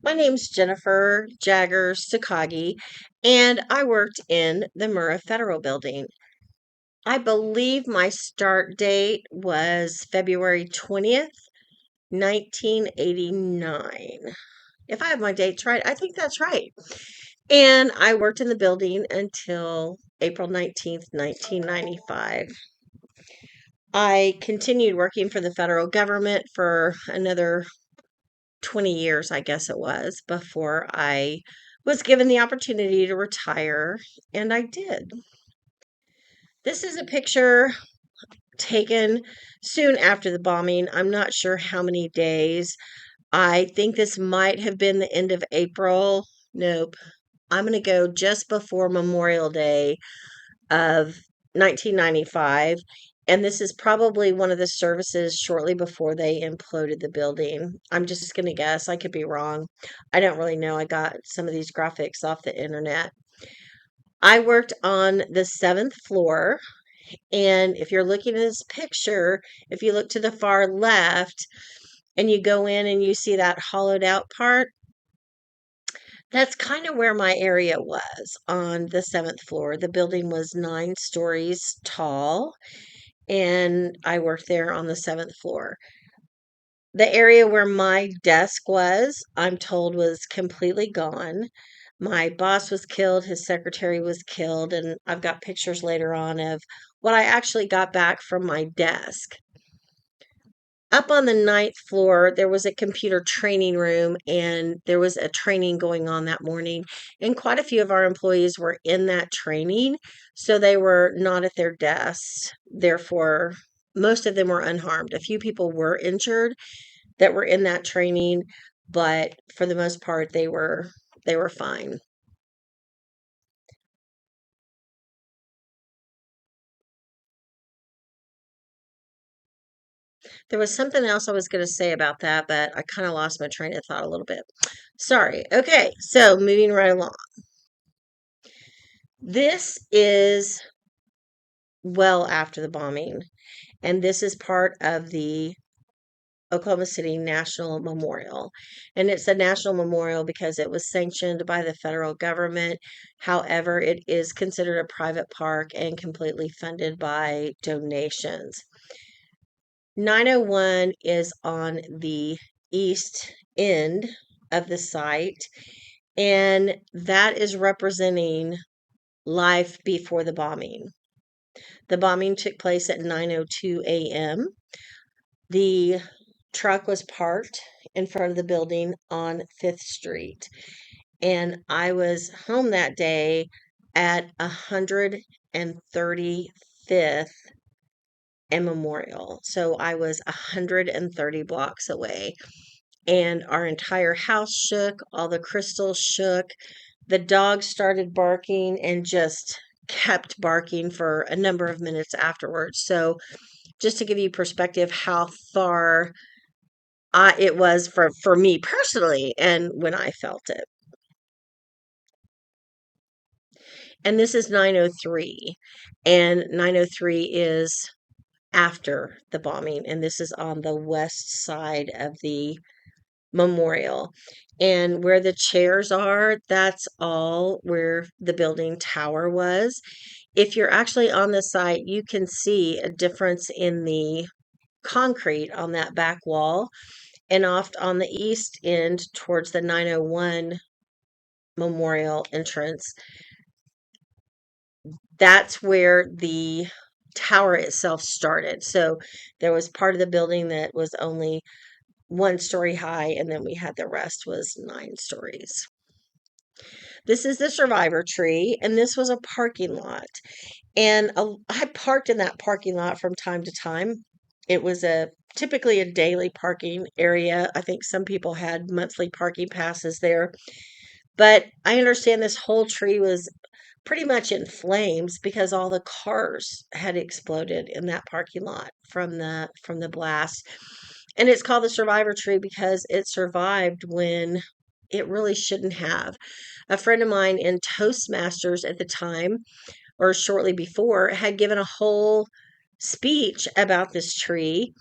My name's Jennifer Jagger Sakagi, and I worked in the Murrah Federal Building. I believe my start date was February 20th, 1989. If I have my dates right, I think that's right. And I worked in the building until April 19th, 1995. I continued working for the federal government for another 20 years, I guess it was, before I was given the opportunity to retire, and I did. This is a picture taken soon after the bombing. I'm not sure how many days. I think this might have been the end of April. Nope. I'm going to go just before Memorial Day of 1995. And this is probably one of the services shortly before they imploded the building. I'm just going to guess. I could be wrong. I don't really know. I got some of these graphics off the internet. I worked on the seventh floor. And if you're looking at this picture, if you look to the far left and you go in and you see that hollowed out part, that's kind of where my area was on the seventh floor. The building was 9 stories tall, and I worked there on the seventh floor. The area where my desk was, I'm told, was completely gone. My boss was killed, his secretary was killed, and I've got pictures later on of what I actually got back from my desk. Up on the ninth floor, there was a computer training room, and there was a training going on that morning. And quite a few of our employees were in that training, so they were not at their desks. Therefore, most of them were unharmed. A few people were injured that were in that training, but for the most part, they were fine. There was something else I was going to say about that, but I kind of lost my train of thought a little bit. Sorry. Okay, so moving right along. This is well after the bombing, and this is part of the Oklahoma City National Memorial. And it's a national memorial because it was sanctioned by the federal government. However, it is considered a private park and completely funded by donations. 901 is on the east end of the site, and that is representing life before the bombing. The bombing took place at 9:02 a.m. The truck was parked in front of the building on 5th Street, and I was home that day at 135th and Memorial. So I was 130 blocks away, and our entire house shook, all the crystals shook. The dog started barking and just kept barking for a number of minutes afterwards. So, just to give you perspective, how far it was for me personally, and when I felt it. And this is 903, and 903 is after the bombing, and this is on the west side of the memorial. And where the chairs are, that's all where the building tower was. If you're actually on the site, you can see a difference in the concrete on that back wall. And off on the east end towards the 901 memorial entrance, that's where the tower itself started. So there was part of the building that was only 1 story high, and then we had the rest was 9 stories. This is the survivor tree, and this was a parking lot. And I parked in that parking lot from time to time. It was a typically a daily parking area. I think some people had monthly parking passes there. But I understand this whole tree was pretty much in flames because all the cars had exploded in that parking lot from the blast. And it's called the survivor tree because it survived when it really shouldn't have. A friend of mine in Toastmasters at the time, or shortly before, had given a whole speech about this tree,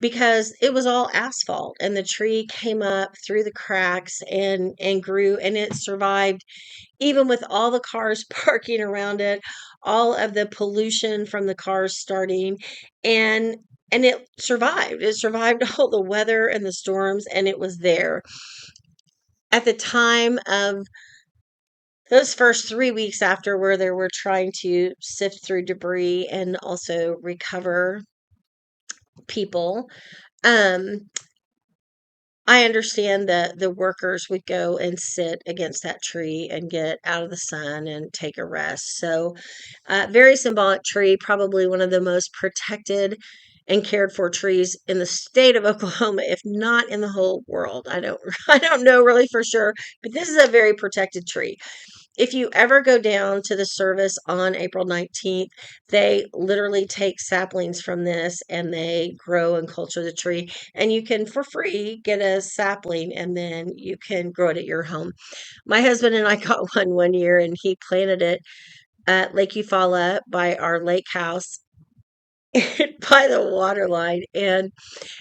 because it was all asphalt and the tree came up through the cracks and grew, and it survived even with all the cars parking around it, all of the pollution from the cars starting, and it survived. It survived all the weather and the storms, and it was there. At the time of those first 3 weeks after, where they were trying to sift through debris and also recover people, um, I understand that the workers would go and sit against that tree and get out of the sun and take a rest. So, very symbolic tree, probably one of the most protected and cared for trees in the state of Oklahoma, if not in the whole world. I don't I don't know really for sure, but this is a very protected tree. If you ever go down to the service on April 19th, they literally take saplings from this and they grow and culture the tree. And you can, for free, get a sapling and then you can grow it at your home. My husband and I got one year, and he planted it at Lake Eufaula by our lake house by the water line. And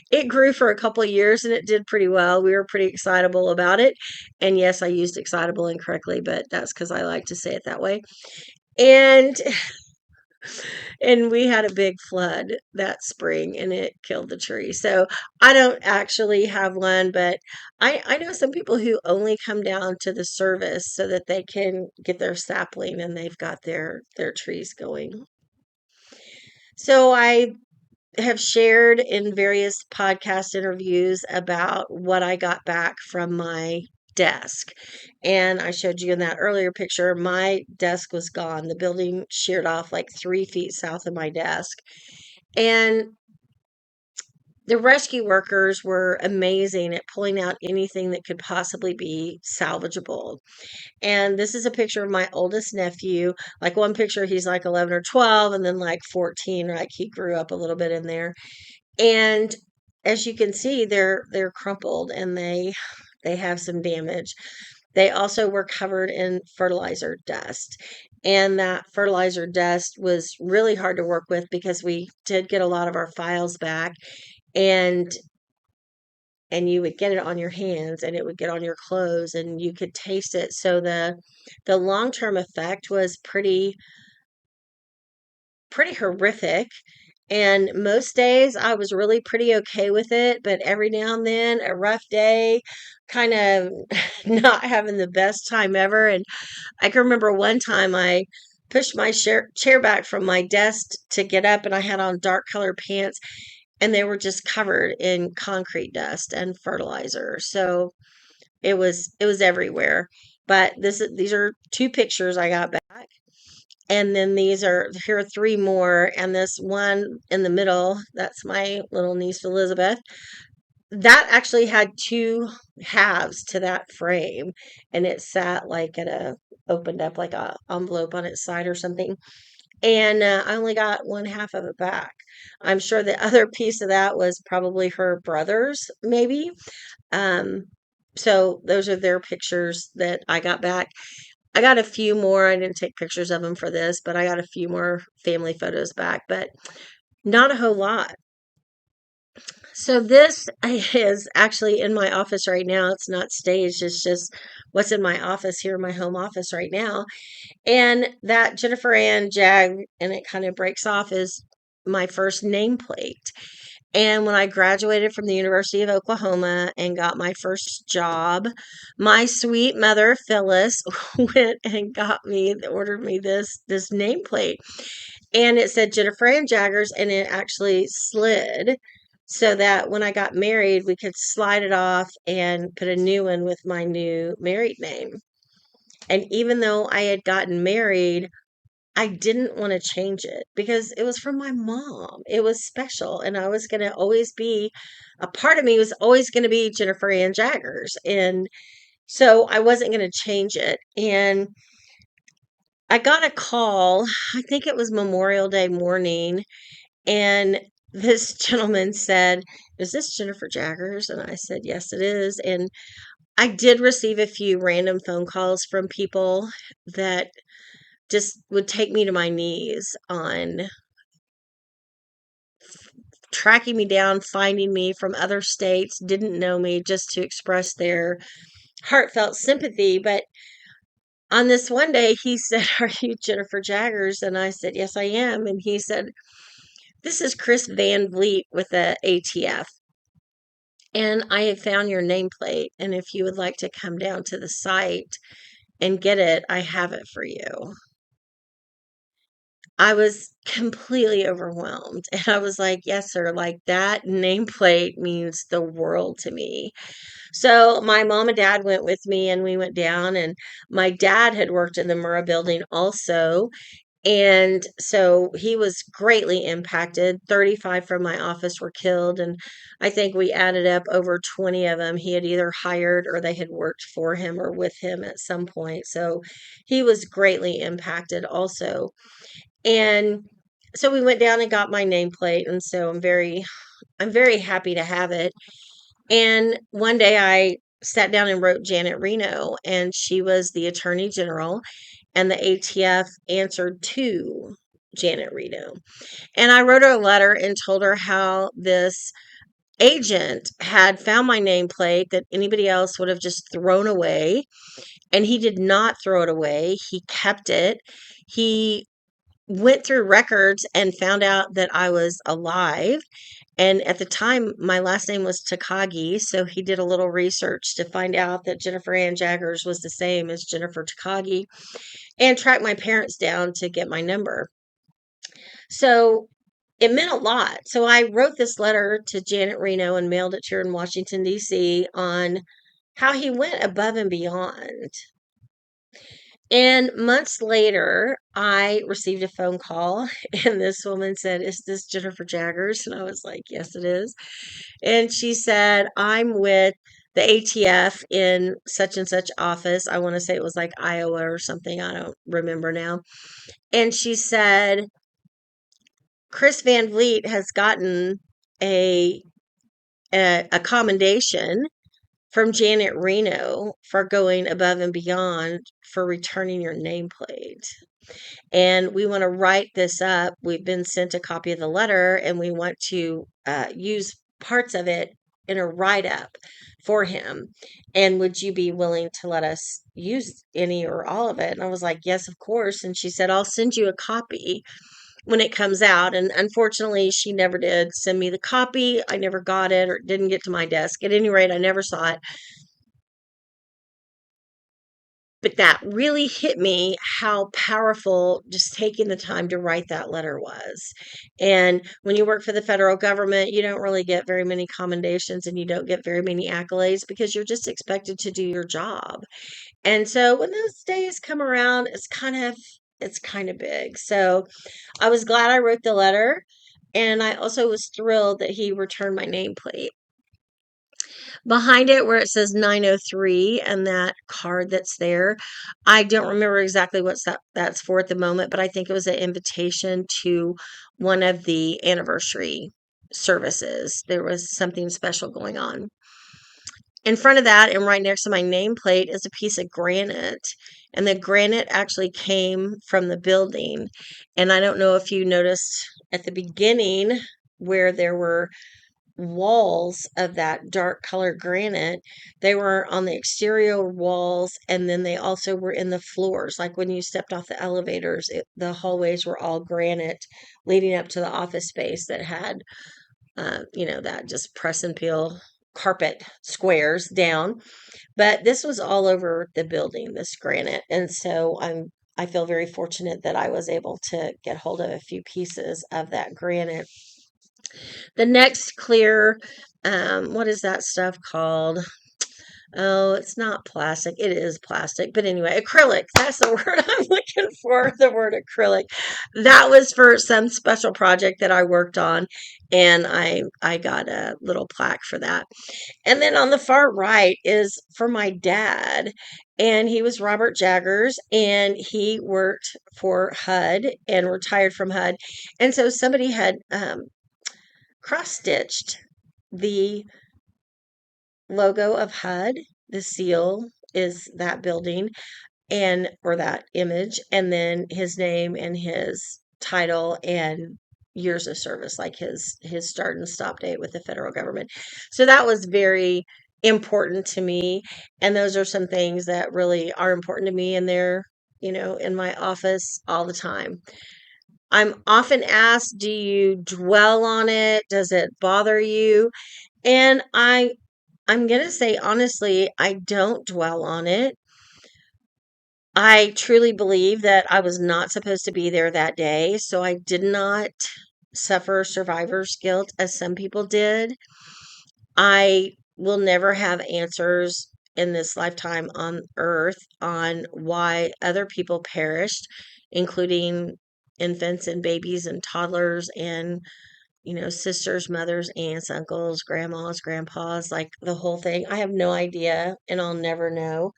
it grew for a couple of years and it did pretty well. We were pretty excitable about it. And yes, I used excitable incorrectly, but that's because I like to say it that way. And we had a big flood that spring and it killed the tree. So I don't actually have one, but I know some people who only come down to the service so that they can get their sapling and they've got their trees going. So I have shared in various podcast interviews about what I got back from my desk. And I showed you in that earlier picture, my desk was gone. The building sheared off like 3 feet south of my desk. And the rescue workers were amazing at pulling out anything that could possibly be salvageable. And this is a picture of my oldest nephew. Like one picture, he's like 11 or 12, and then like 14, like he grew up a little bit in there. And as you can see, they're crumpled and they have some damage. They also were covered in fertilizer dust. And that fertilizer dust was really hard to work with because we did get a lot of our files back, and you would get it on your hands and it would get on your clothes and you could taste it. So the long-term effect was pretty horrific. And most days I was really pretty okay with it, but every now and then a rough day, kind of not having the best time ever. And I can remember one time I pushed my chair back from my desk to get up, and I had on dark colored pants, and they were just covered in concrete dust and fertilizer. So it was everywhere. But these are two pictures I got back. And then here are three more. And this one in the middle, that's my little niece Elizabeth. That actually had two halves to that frame. And it sat like opened up like a envelope on its side or something. And I only got one half of it back. I'm sure the other piece of that was probably her brother's, maybe. Um, so those are their pictures that I got back. I got a few more. I didn't take pictures of them for this, but I got a few more family photos back, but not a whole lot. So this is actually in my office right now. It's not staged. It's just what's in my office here, my home office right now. And that Jennifer Ann Jag, and it kind of breaks off, is my first nameplate. And when I graduated from the University of Oklahoma and got my first job, my sweet mother Phyllis went and ordered me this nameplate. And it said Jennifer Ann Jaggers, and it actually slid so that when I got married, we could slide it off and put a new one with my new married name. And even though I had gotten married, I didn't want to change it because it was from my mom. It was special. And I was going to always be, a part of me was always going to be Jennifer Ann Jaggers. And so I wasn't going to change it. And I got a call, I think it was Memorial Day morning. And this gentleman said, "Is this Jennifer Jaggers?" And I said, "Yes, it is." And I did receive a few random phone calls from people that just would take me to my knees on tracking me down, finding me from other states, didn't know me, just to express their heartfelt sympathy. But on this one day, he said, "Are you Jennifer Jaggers?" And I said, "Yes, I am." And he said, "This is Chris Van Vliet with the ATF. And I have found your nameplate. And if you would like to come down to the site and get it, I have it for you." I was completely overwhelmed. And I was like, "Yes, sir." Like, that nameplate means the world to me. So my mom and dad went with me and we went down, and my dad had worked in the Murrah Building also. And so he was greatly impacted. 35 from my office were killed. And I think we added up over 20 of them he had either hired or they had worked for him or with him at some point. So he was greatly impacted also. And so we went down and got my nameplate. And so I'm very happy to have it. And one day I sat down and wrote Janet Reno, and she was the Attorney General, and the ATF answered to Janet Reno. And I wrote her a letter and told her how this agent had found my nameplate that anybody else would have just thrown away. And he did not throw it away, he kept it. He went through records and found out that I was alive. And at the time, my last name was Takagi, so he did a little research to find out that Jennifer Ann Jaggers was the same as Jennifer Takagi, and tracked my parents down to get my number. So it meant a lot. So I wrote this letter to Janet Reno and mailed it to her in Washington, D.C., on how he went above and beyond. And months later, I received a phone call, and this woman said, "Is this Jennifer Jaggers?" And I was like, "Yes, it is." And she said, "I'm with the ATF in such and such office." I want to say it was like Iowa or something. I don't remember now. And she said, "Chris Van Vliet has gotten a, a commendation from Janet Reno for going above and beyond for returning your nameplate. And we want to write this up. We've been sent a copy of the letter, and we want to use parts of it in a write up for him. And would you be willing to let us use any or all of it?" And I was like, "Yes, of course." And she said, "I'll send you a copy when it comes out." And unfortunately, she never did send me the copy. I never got it, or it didn't get to my desk. At any rate, I never saw it. But that really hit me how powerful just taking the time to write that letter was. And when you work for the federal government, you don't really get very many commendations and you don't get very many accolades because you're just expected to do your job. And so when those days come around, it's kind of big. So I was glad I wrote the letter, and I also was thrilled that he returned my nameplate. Behind it, where it says 903 and that card that's there, I don't remember exactly that's for at the moment, but I think it was an invitation to one of the anniversary services. There was something special going on. In front of that, and right next to my nameplate, is a piece of granite. And the granite actually came from the building. And I don't know if you noticed at the beginning where there were walls of that dark color granite. They were on the exterior walls, and then they also were in the floors. Like when you stepped off the elevators, the hallways were all granite leading up to the office space that had, that just press and peel carpet squares down. But this was all over the building, this granite. And so I feel very fortunate that I was able to get hold of a few pieces of that granite. The next clear, what is that stuff called? Oh, it's not plastic. It is plastic. But anyway, acrylic. That's the word I'm looking for, the word acrylic. That was for some special project that I worked on, and I got a little plaque for that. And then on the far right is for my dad, and he was Robert Jaggers, and he worked for HUD and retired from HUD. And so somebody had cross-stitched the logo of HUD. The seal is that building, and or that image, and then his name and his title and years of service, like his start and stop date with the federal government. So that was very important to me, and those are some things that really are important to me, and they're, in my office all the time. I'm often asked, do you dwell on it? Does it bother you? And I'm going to say honestly, I don't dwell on it. I truly believe that I was not supposed to be there that day, so I did not suffer survivor's guilt as some people did. I will never have answers in this lifetime on earth on why other people perished, including infants and babies and toddlers and, sisters, mothers, aunts, uncles, grandmas, grandpas, like the whole thing. I have no idea and I'll never know.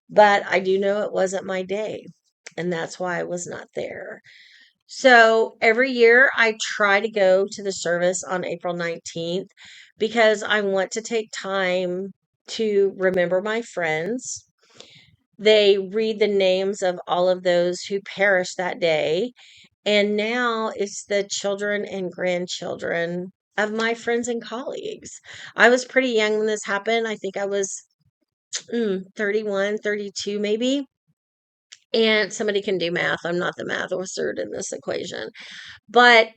But I do know it wasn't my day, and that's why I was not there. So every year I try to go to the service on April 19th because I want to take time to remember my friends. They read the names of all of those who perished that day. And now it's the children and grandchildren of my friends and colleagues. I was pretty young when this happened. I think I was 31, 32 maybe. And somebody can do math. I'm not the math wizard in this equation. But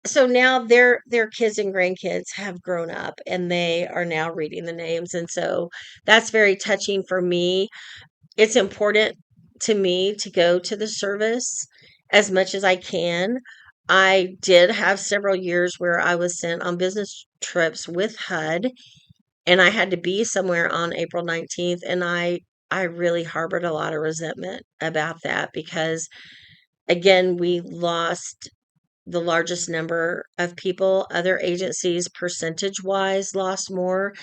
so now their kids and grandkids have grown up and they are now reading the names. And so that's very touching for me. It's important to me to go to the service as much as I can. I did have several years where I was sent on business trips with HUD, and I had to be somewhere on April 19th, and I really harbored a lot of resentment about that because again, we lost the largest number of people. Other agencies, percentage wise, lost more.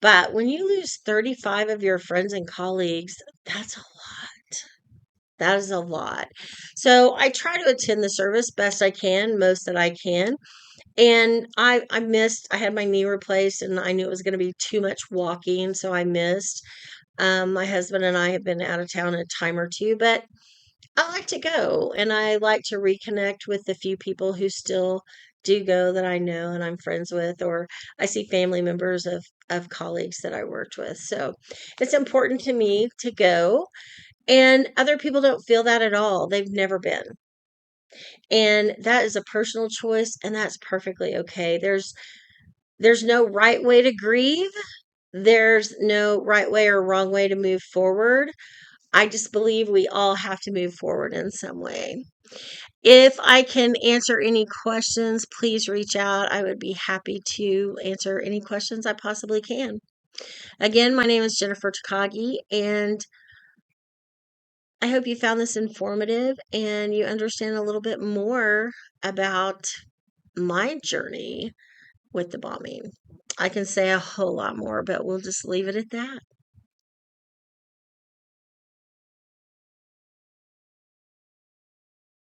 But when you lose 35 of your friends and colleagues, that's a lot. That is a lot. So I try to attend the service best I can, most that I can. And I had my knee replaced and I knew it was going to be too much walking. So I missed. My husband and I have been out of town a time or two, but I like to go and I like to reconnect with the few people who still do go that I know and I'm friends with, or I see family members of colleagues that I worked with. So it's important to me to go, and other people don't feel that at all. They've never been. And that is a personal choice, and that's perfectly okay. There's no right way to grieve. There's no right way or wrong way to move forward. I just believe we all have to move forward in some way. If I can answer any questions, please reach out. I would be happy to answer any questions I possibly can. Again, my name is Jennifer Takagi, and I hope you found this informative and you understand a little bit more about my journey with the bombing. I can say a whole lot more, but we'll just leave it at that.